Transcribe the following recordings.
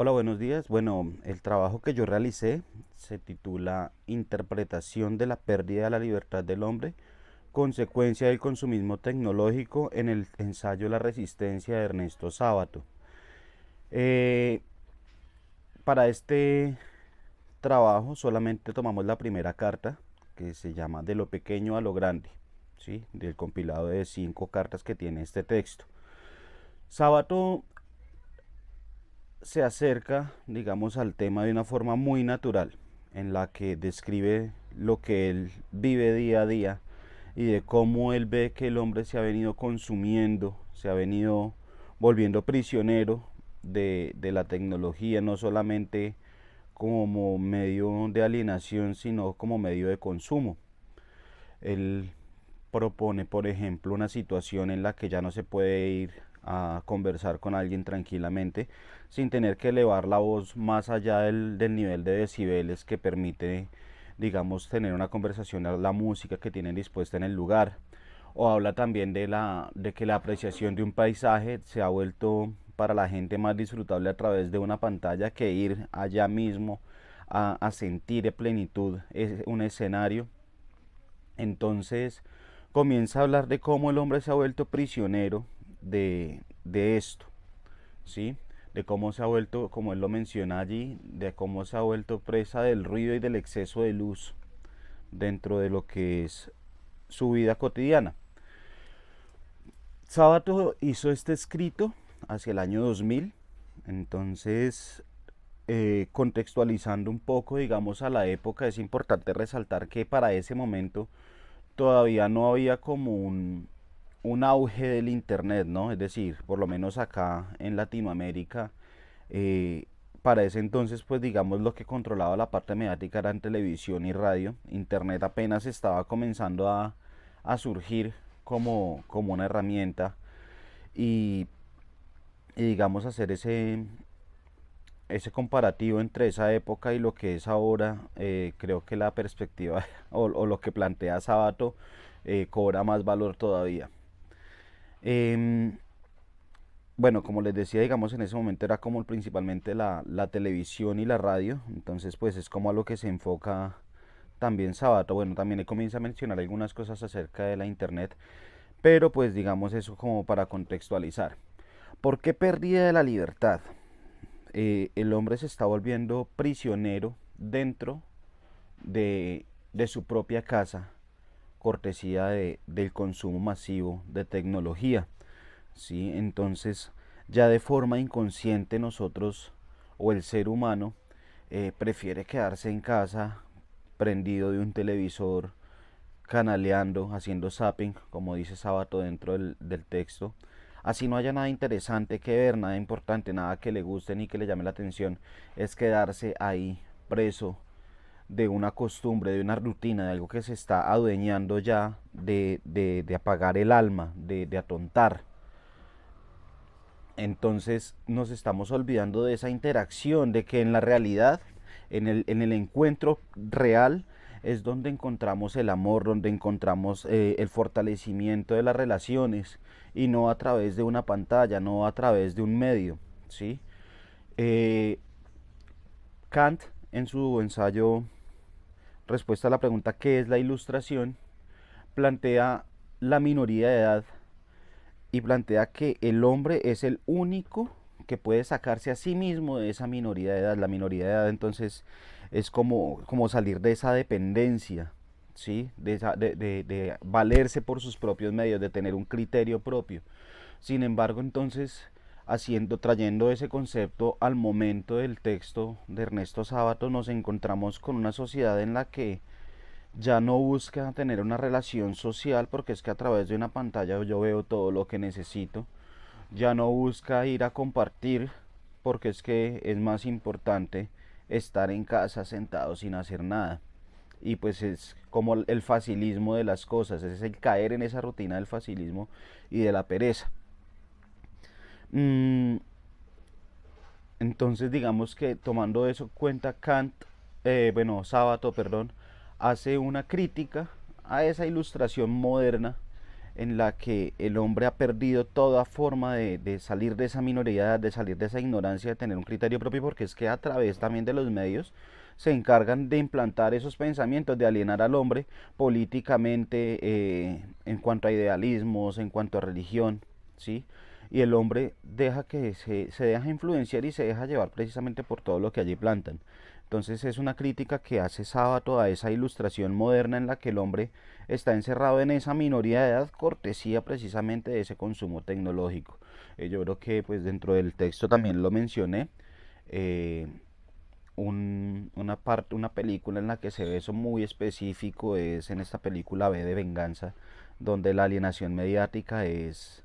Hola, buenos días. Bueno, el trabajo que yo realicé se titula Interpretación de la pérdida de la libertad del hombre, consecuencia del consumismo tecnológico en el ensayo La resistencia de Ernesto Sábato. Eh, para este trabajo solamente tomamos la primera carta, que se llama De lo pequeño a lo grande, ¿sí? Del compilado de 5 cartas que tiene este texto. Sábato se acerca, digamos, al tema de una forma muy natural, en la que describe lo que él vive día a día y de cómo él ve que el hombre se ha venido consumiendo, se ha venido volviendo prisionero de la tecnología, no solamente como medio de alienación, sino como medio de consumo. Él propone, por ejemplo, una situación en la que ya no se puede ir a conversar con alguien tranquilamente sin tener que elevar la voz más allá del nivel de decibeles que permite, digamos, tener una conversación a la música que tienen dispuesta en el lugar. O habla también de que la apreciación de un paisaje se ha vuelto para la gente más disfrutable a través de una pantalla que ir allá mismo a sentir en plenitud un escenario. Entonces comienza a hablar de cómo el hombre se ha vuelto prisionero de esto, ¿sí? De cómo se ha vuelto, como él lo menciona allí, de cómo se ha vuelto presa del ruido y del exceso de luz dentro de lo que es su vida cotidiana. Sábato hizo este escrito hacia el año 2000, entonces contextualizando un poco, digamos, a la época, es importante resaltar que para ese momento todavía no había como un auge del internet, ¿no? Es decir, por lo menos acá en Latinoamérica, eh, para ese entonces, pues digamos, lo que controlaba la parte mediática era en televisión y radio. Internet apenas estaba comenzando a surgir como una herramienta y, y digamos hacer ese comparativo entre esa época y lo que es ahora, creo que la perspectiva o lo que plantea Sabato cobra más valor todavía. Em, bueno, como les decía, digamos, en ese momento era como principalmente la televisión y la radio, entonces pues es como a lo que se enfoca también Sabato. Bueno, también comienza a mencionar algunas cosas acerca de la internet, pero pues digamos eso como para contextualizar. ¿Por qué pérdida de la libertad? El hombre se está volviendo prisionero dentro de su propia casa, cortesía del consumo masivo de tecnología. ¿Sí? Entonces, ya de forma inconsciente nosotros o el ser humano prefiere quedarse en casa prendido de un televisor, canaleando, haciendo zapping, como dice Sabato dentro del texto. Así no haya nada interesante que ver, nada importante, nada que le guste ni que le llame la atención, es quedarse ahí preso de una costumbre, de una rutina, de algo que se está adueñando ya de apagar el alma, de atontar. Entonces nos estamos olvidando de esa interacción, de que en la realidad, en el encuentro real, es donde encontramos el amor, donde encontramos el fortalecimiento de las relaciones y no a través de una pantalla, no a través de un medio, ¿sí? Eh, Kant, en su ensayo Respuesta a la pregunta ¿qué es la ilustración?, plantea la minoría de edad y plantea que el hombre es el único que puede sacarse a sí mismo de esa minoría de edad. La minoría de edad entonces es como salir de esa dependencia, ¿sí? De valerse por sus propios medios, de tener un criterio propio. Sin embargo, entonces, trayendo ese concepto al momento del texto de Ernesto Sábato, nos encontramos con una sociedad en la que ya no busca tener una relación social porque es que a través de una pantalla yo veo todo lo que necesito. Ya no busca ir a compartir porque es que es más importante estar en casa sentado sin hacer nada. Y pues es como el facilismo de las cosas, es el caer en esa rutina del facilismo y de la pereza. Mm, entonces digamos que tomando eso en cuenta Kant, bueno, Sábato, perdón, hace una crítica a esa ilustración moderna en la que el hombre ha perdido toda forma de salir de esa minoría, de salir de esa ignorancia, de tener un criterio propio, porque es que a través también de los medios se encargan de implantar esos pensamientos, de alienar al hombre políticamente, en cuanto a idealismos, en cuanto a religión, ¿sí? Y el hombre deja que se deja influenciar y se deja llevar precisamente por todo lo que allí plantan. Entonces es una crítica que hace Sábato a esa ilustración moderna en la que el hombre está encerrado en esa minoría de edad, cortesía precisamente de ese consumo tecnológico. Yo creo que pues dentro del texto también lo mencioné. eh, una película en la que se ve eso muy específico es en esta película B de Venganza, donde la alienación mediática es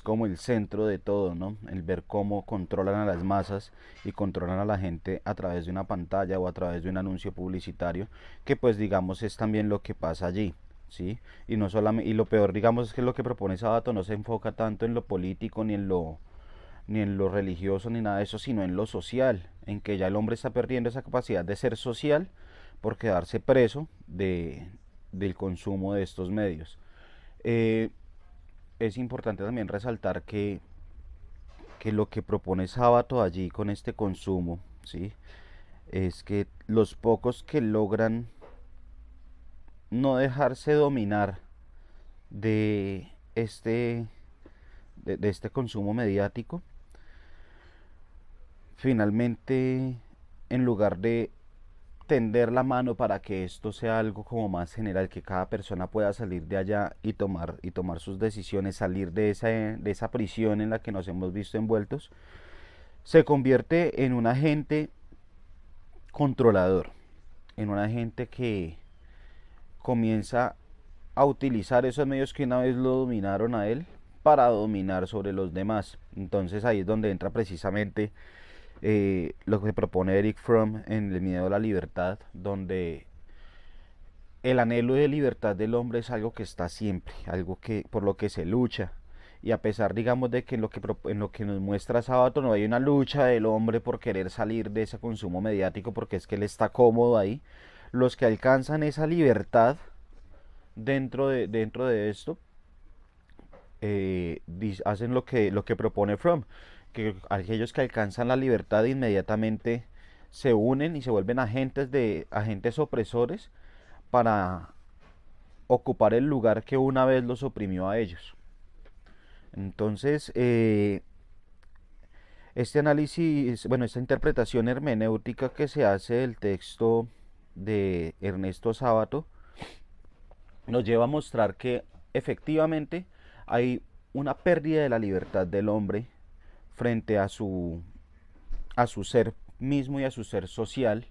como el centro de todo, ¿no? El ver cómo controlan a las masas y controlan a la gente a través de una pantalla o a través de un anuncio publicitario, que pues digamos es también lo que pasa allí, ¿sí? Y no solamente, y lo peor digamos es que lo que propone Sabato no se enfoca tanto en lo político ni en lo religioso ni nada de eso, sino en lo social, en que ya el hombre está perdiendo esa capacidad de ser social por quedarse preso del consumo de estos medios. Eh, es importante también resaltar que lo que propone Sábato allí con este consumo, ¿sí? Es que los pocos que logran no dejarse dominar de de este consumo mediático, finalmente, en lugar de tender la mano para que esto sea algo como más general, que cada persona pueda salir de allá y tomar sus decisiones, salir de esa prisión en la que nos hemos visto envueltos, se convierte en un agente controlador, en un agente que comienza a utilizar esos medios que una vez lo dominaron a él para dominar sobre los demás. Entonces ahí es donde entra precisamente lo que propone Eric Fromm en El miedo a la libertad, donde el anhelo de libertad del hombre es algo que está siempre, algo que por lo que se lucha. Y a pesar, digamos, de que en lo que nos muestra Sábato no hay una lucha del hombre por querer salir de ese consumo mediático porque es que él está cómodo ahí, los que alcanzan esa libertad dentro de esto hacen lo que propone Fromm, que aquellos que alcanzan la libertad inmediatamente se unen y se vuelven agentes opresores para ocupar el lugar que una vez los oprimió a ellos. Entonces, este análisis, bueno, esta interpretación hermenéutica que se hace del texto de Ernesto Sábato nos lleva a mostrar que efectivamente hay una pérdida de la libertad del hombre frente a su ser mismo y a su ser social.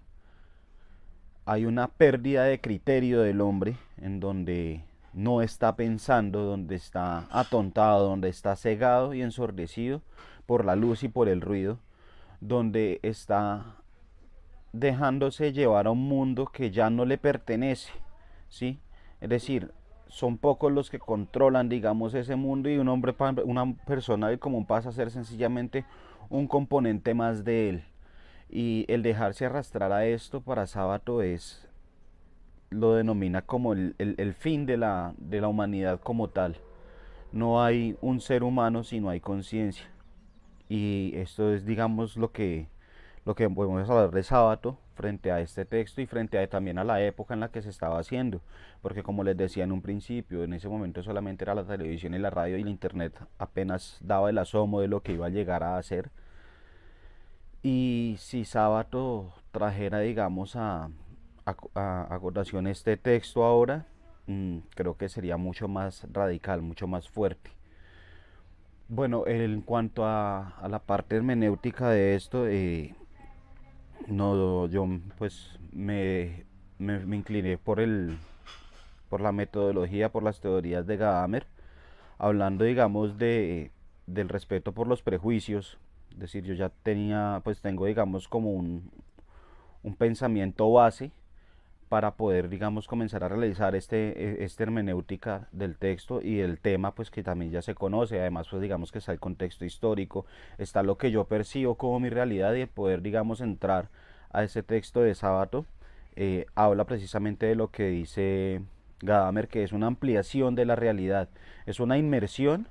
Hay una pérdida de criterio del hombre en donde no está pensando, donde está atontado, donde está cegado y ensordecido por la luz y por el ruido, donde está dejándose llevar a un mundo que ya no le pertenece, ¿sí? Es decir, son pocos los que controlan, digamos, ese mundo y un hombre, una persona del común pasa a ser sencillamente un componente más de él. Y el dejarse arrastrar a esto para Sábato lo denomina como el fin de la humanidad como tal. No hay un ser humano si no hay conciencia. Y esto es, digamos, lo que podemos hablar de Sábato frente a este texto y frente a también a la época en la que se estaba haciendo. Porque como les decía en un principio, en ese momento solamente era la televisión y la radio y el internet apenas daba el asomo de lo que iba a llegar a hacer. Y si Sábato trajera, digamos, a colación este texto ahora, creo que sería mucho más radical, mucho más fuerte. Bueno, en cuanto a la parte hermenéutica de esto, no, yo pues me incliné por la metodología, por las teorías de Gadamer, hablando, digamos, del respeto por los prejuicios. Es decir, yo ya pues tengo, digamos, como un pensamiento base para poder, digamos, comenzar a realizar esta hermenéutica del texto y el tema, pues que también ya se conoce. Además, pues digamos que está el contexto histórico, está lo que yo percibo como mi realidad y el poder, digamos, entrar a ese texto de Sábato habla precisamente de lo que dice Gadamer, que es una ampliación de la realidad, es una inmersión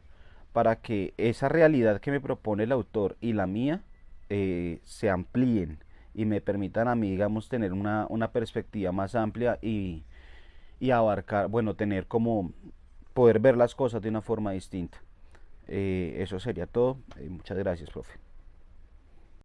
para que esa realidad que me propone el autor y la mía se amplíen y me permitan a mí, digamos, tener una perspectiva más amplia y abarcar, bueno, tener como poder ver las cosas de una forma distinta. Eso sería todo. Muchas gracias, profe.